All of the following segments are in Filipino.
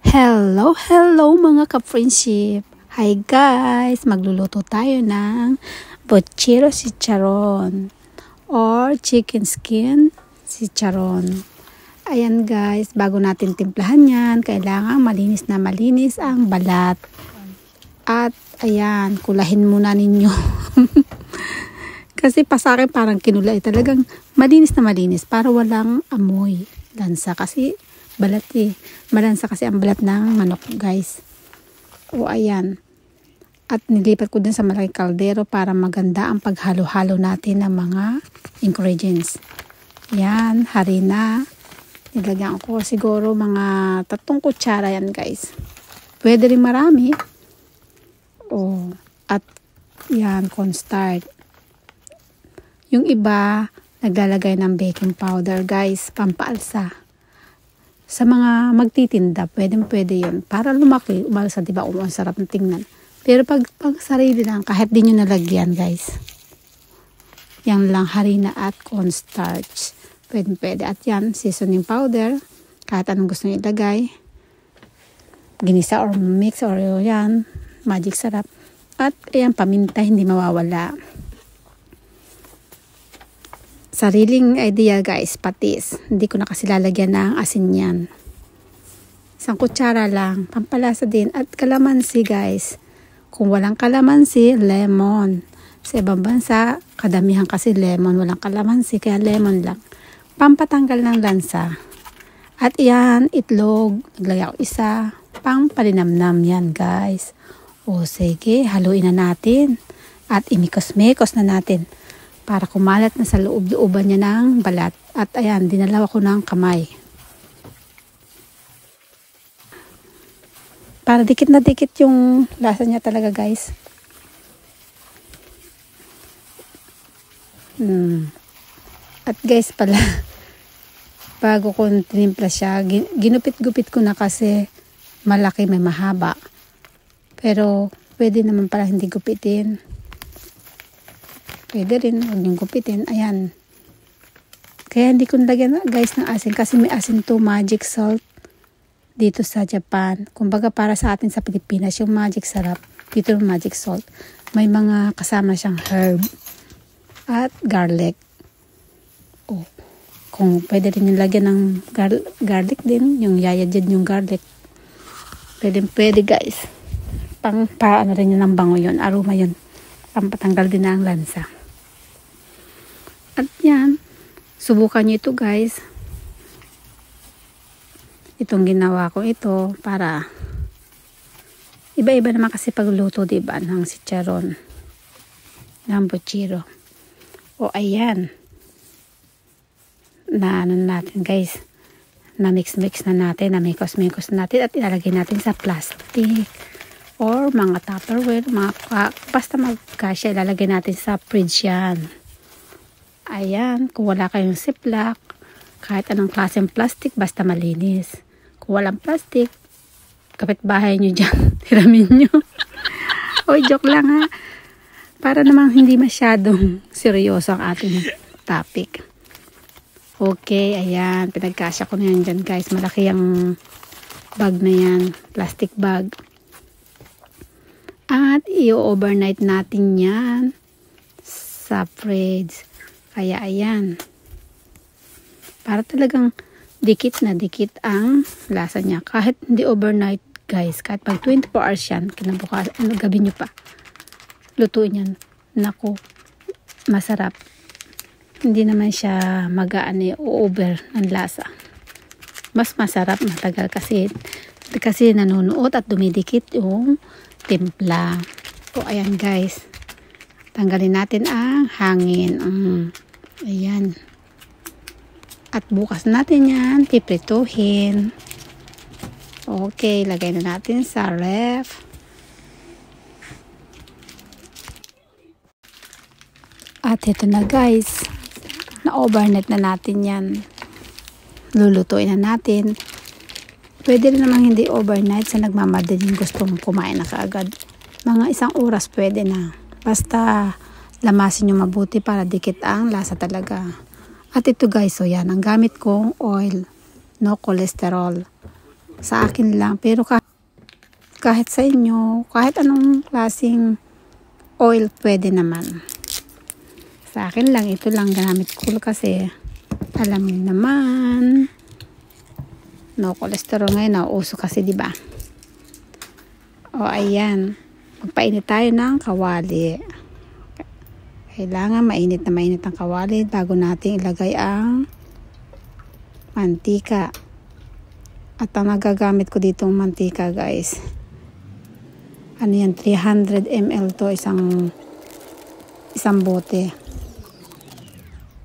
Hello mga ka-friendship. Hi guys, magluluto tayo ng bochero chicharon or chicken skin chicharon. Ayan guys, bago natin timplahan yan, kailangan malinis na malinis ang balat. At ayan, kulahin muna ninyo. Kasi pa sa akin parang kinulay, talagang malinis na malinis para walang amoy lansa kasi balat malansa kasi ang balat ng manok guys. O ayan, at nilipat ko din sa malaking kaldero para maganda ang paghalo-halo natin ng mga ingredients. Yan, harina, nilagyan ko siguro mga 3 kutsara yan guys, pwede rin marami. O at yan, cornstarch. Yung iba naglalagay ng baking powder guys, pampaalsa. Sa mga magtitinda, pwede yun. Para lumaki, umalsa, diba? Ang sarap na tingnan. Pero pag sarili lang, kahit di nyo nalagyan, guys. Yan lang, harina at cornstarch. Pwede. At yan, seasoning powder. Kahit anong gusto nyo ilagay. Ginisa or mix or yan. Magic sarap. At ayan, paminta, hindi mawawala. Sariling idea guys, patis. Hindi ko na kasi lalagyan ng asin yan. 1 kutsara lang, pampalasa din. At kalamansi guys. Kung walang kalamansi, lemon. Sa ibang bansa, kadamihan kasi lemon. Walang kalamansi, kaya lemon lang. Pampatanggal ng lansa. At yan, itlog. Naglagay ako isa. Pang palinamnam yan guys. O sige, haluin na natin. At imikos-mikos na natin. Para kumalat na sa loob-looban niya ng balat. At ayan, dinalaw ko ng kamay. Para dikit na dikit yung lasa niya talaga guys. At guys pala, bago ko tinimpla siya, ginupit-gupit ko na kasi malaki, may mahaba. Pero pwede naman pala hindi gupitin. Pwede rin, huwag niyong gupitin. Ayan. Kaya hindi ko nilagyan guys ng asin. Kasi may asin to, magic salt. Dito sa Japan. Kumbaga para sa atin sa Pilipinas, yung magic sarap. Dito yung magic salt. May mga kasama siyang herb. At garlic. Oh. Kung pwede rin yung lagyan ng garlic din. Yung yayadyan yung garlic. Pwede guys. Paano rin yun ng bango yun. Aroma yun. Pampatanggal din na ang lansa. At yan, subukan nyo ito guys. Itong ginawa ko ito para iba-iba naman kasi pagluto, diba, ng chicharon, ng bochero. O ayan, na ano natin guys, na mix na natin, na mikos natin at ilalagay natin sa plastic or mga Tupperware, basta magkasya, ilalagay natin sa fridge yan. Ayan, kung wala kayong ziplock, kahit anong klaseng plastic, basta malinis. Kung walang plastic, kapitbahay nyo dyan, hiramin nyo. Oy, joke lang ha. Para namang hindi masyadong seryoso ang ating topic. Okay, ayan, pinagkasya ko na yan dyan guys. Malaki ang bag na yan, plastic bag. At i-overnight natin yan sa fridge. Kaya ayan, para talagang dikit na dikit ang lasa niya. Kahit hindi overnight guys, kahit pag 24 hours yan, kinabukas, gabi nyo pa, lutuin yan. Naku, masarap. Hindi naman siya over ang lasa. Mas masarap, matagal kasi nanunuot at dumidikit yung timpla. O ayan guys, tanggalin natin ang hangin. Ayan. At bukas natin yan piprituhin. Okay, lagay na natin sa ref. At ito na guys, na overnight na natin yan. Lulutuin na natin. Pwede rin namang hindi overnight sa nagmamadaling gustong kumain na kaagad. Mga 1 oras pwede na. Basta lamasin nyo mabuti para dikit ang lasa talaga. At ito guys, so yan, ang gamit kong oil, no cholesterol. Sa akin lang. Pero kahit sa inyo, kahit anong klaseng oil pwede naman. Sa akin lang, ito lang gamit ko kasi alam niyo naman, no cholesterol ngayon, nauuso kasi, di ba? O ayan, magpainit tayo ng kawali. Kailangan mainit na mainit ang kawali bago natin ilagay ang mantika. At ang nagagamit ko ditong mantika, guys, ano yan, 300 ml to, isang bote.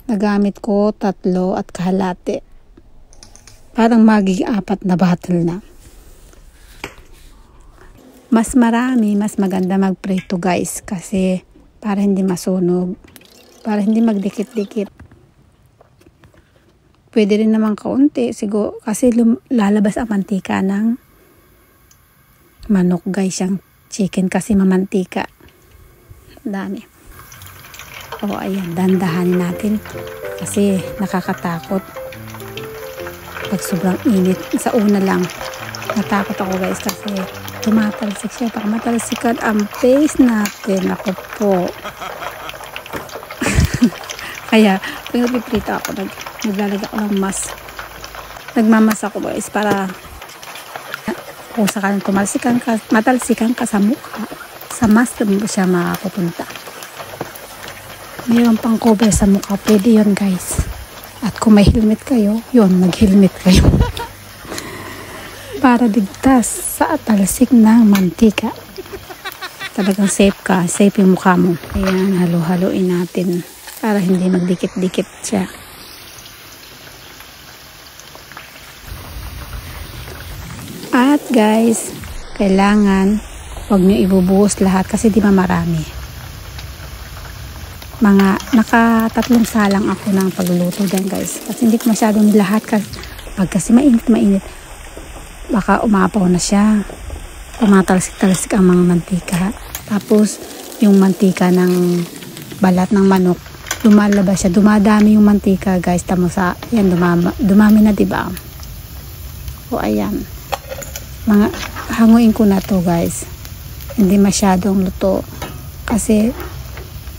Nagamit ko 3 at kalahati. Parang magiging 4 na bottle na. Mas marami, mas maganda magprito, guys, kasi para hindi masunog, para hindi magdikit-dikit. Pwede rin naman kaunti siguro kasi lalabas ang mantika ng manok, guys, yung chicken kasi mamantika. Dami. O ayan, dandahanin natin kasi nakakatakot pag sobrang init. Sa una lang natakot ako, guys, kasi tumatalsik siya. Baka matalsikan ang face natin. Ako po. Kaya pag nagpiprito ako, naglalagay ako ng mask. Nagmamas ako, guys, para kung sakaling matalsikan ka sa mukha, sa mask mo siya makapunta. Mayroon pang cover sa mukha, pwede yun, guys. At kung may helmet kayo, yun, mag-helmet kayo. Para ligtas sa talsik ng mantika. Talagang safe ka, safe yung mukha mo. Ayan, halo-haloin natin para hindi magdikit-dikit siya. At guys, kailangan huwag nyo ibubuhos lahat kasi di ba marami. Naka-3 salang ako ng pagluluto dyan, guys. Kasi hindi ko masyadong lahat kasi mainit. Baka umapaw na siya. Tumatalsik-talsik ang mga mantika. Tapos, yung mantika ng balat ng manok, lumalabas siya. Dumadami yung mantika, guys. Yan, dumami na, diba? O, ayan. Hanguin ko na to, guys. Hindi masyadong luto. Kasi,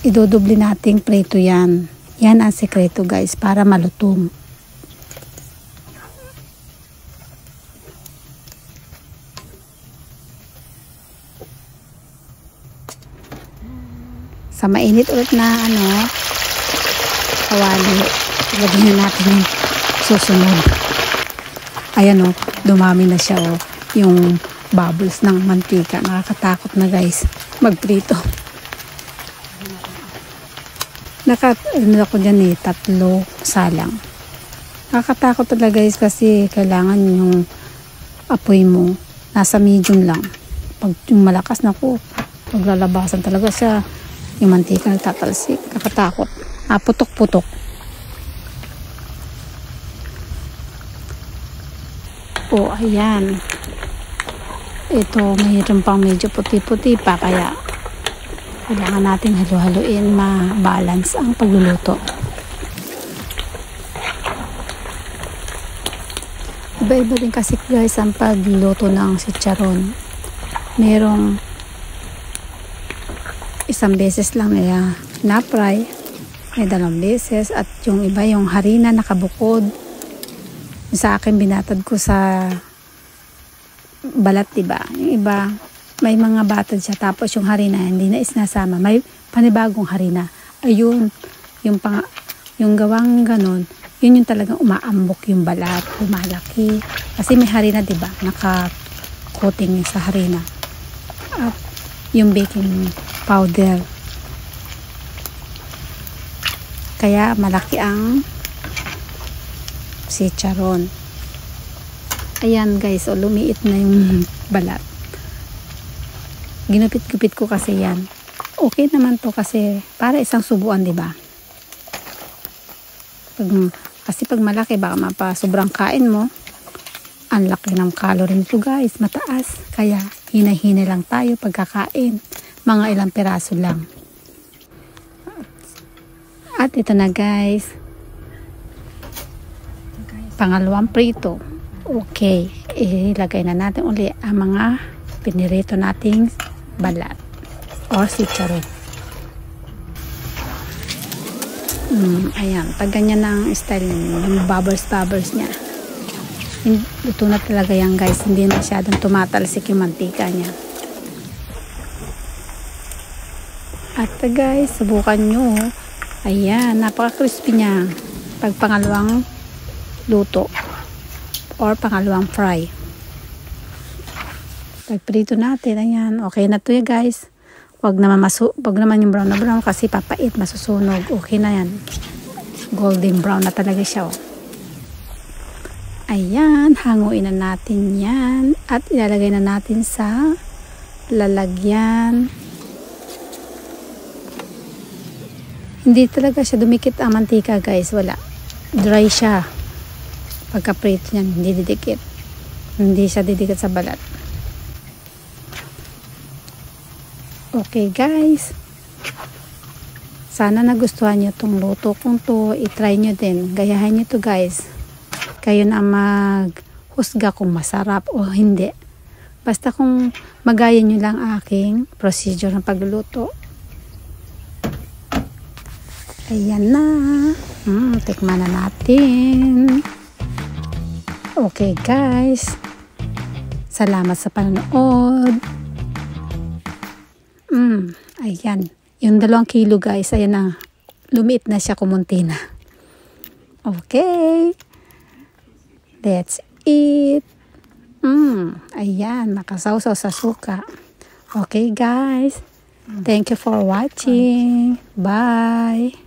idudubli nating prito yan. Yan ang sekreto, guys, para malutong. Sa mainit ulit na kawali, lagyan na natin yung susunod. Ayan, dumami na siya, yung bubbles ng mantika. Nakakatakot na, guys, magprito. Ako dyan 3 salang. Nakakatakot talaga, guys, kasi kailangan yung apoy mo nasa medium lang. Pag yung malakas na po, maglalabasan talaga siya. Yung mantika nagtatalsik. Kakatakot. Putok-putok. O, ayan. Ito, mayroon pang medyo puti-puti pa, kaya kailangan natin halo-haloin, ma-balance ang pagluluto. Iba-iba din kasi, guys, ang pagluluto ng chicharon. Merong 1 beses lang nila na-fry, may 2 beses, at yung iba yung harina nakabukod. Sa akin, binatad ko sa balat, diba? Yung iba, may mga batad siya, tapos yung harina hindi na isnasama, may panibagong harina. Ayun, yung gawang ganon, yun yung talagang umaambok yung balat, lumalaki. Kasi may harina, diba? Naka-coating sa harina. At yung baking powder. Kaya malaki ang chicharon. Ayan, guys, lumiit na yung balat. Ginupit-gupit ko kasi yan. Okay naman to kasi para isang subuan, diba? Kasi pag malaki, baka sobrang kain mo. Ang laki ng calorie nito, guys, mataas. Kaya hina-hina lang tayo pagkakain. Mga ilang piraso lang. At ito na, guys. Pangalawang prito. Okay. ilagay na natin uli ang mga pinirito nating balat or chicharon. Ayan, pag ganyan ang style yung bubbles niya, luto na talaga yan guys, hindi na masyadong tumatalsik yung mantika niya. At guys, subukan nyo. Ayan, napaka crispy niya pag pangalawang luto or pangalawang fry. Pag prito natin, ayan, okay na to guys. Wag naman yung brown na brown kasi papait, masusunog. Okay na yan. Golden brown na talaga siya. Ayan, hanguin na natin yan. At ilalagay na natin sa lalagyan. Hindi talaga siya dumikit ang mantika guys. Wala. Dry siya. Pagka-prito niyan, hindi didikit. Hindi siya didikit sa balat. Okay guys, sana nagustuhan nyo itong luto kong to. I-try nyo din, gayahin nyo to guys. Kayo na maghusga kung masarap o hindi. Basta kung magaya nyo lang aking procedure ng pagluluto. Ayan na, tikman na natin. Okay guys, salamat sa panonood. Ayan. Yung 2 kilo guys, ayan na. Lumiit na siya, kumunti na. Okay. Let's eat. Ayan. Nakasawsaw sa suka. Okay guys. Thank you for watching. Bye.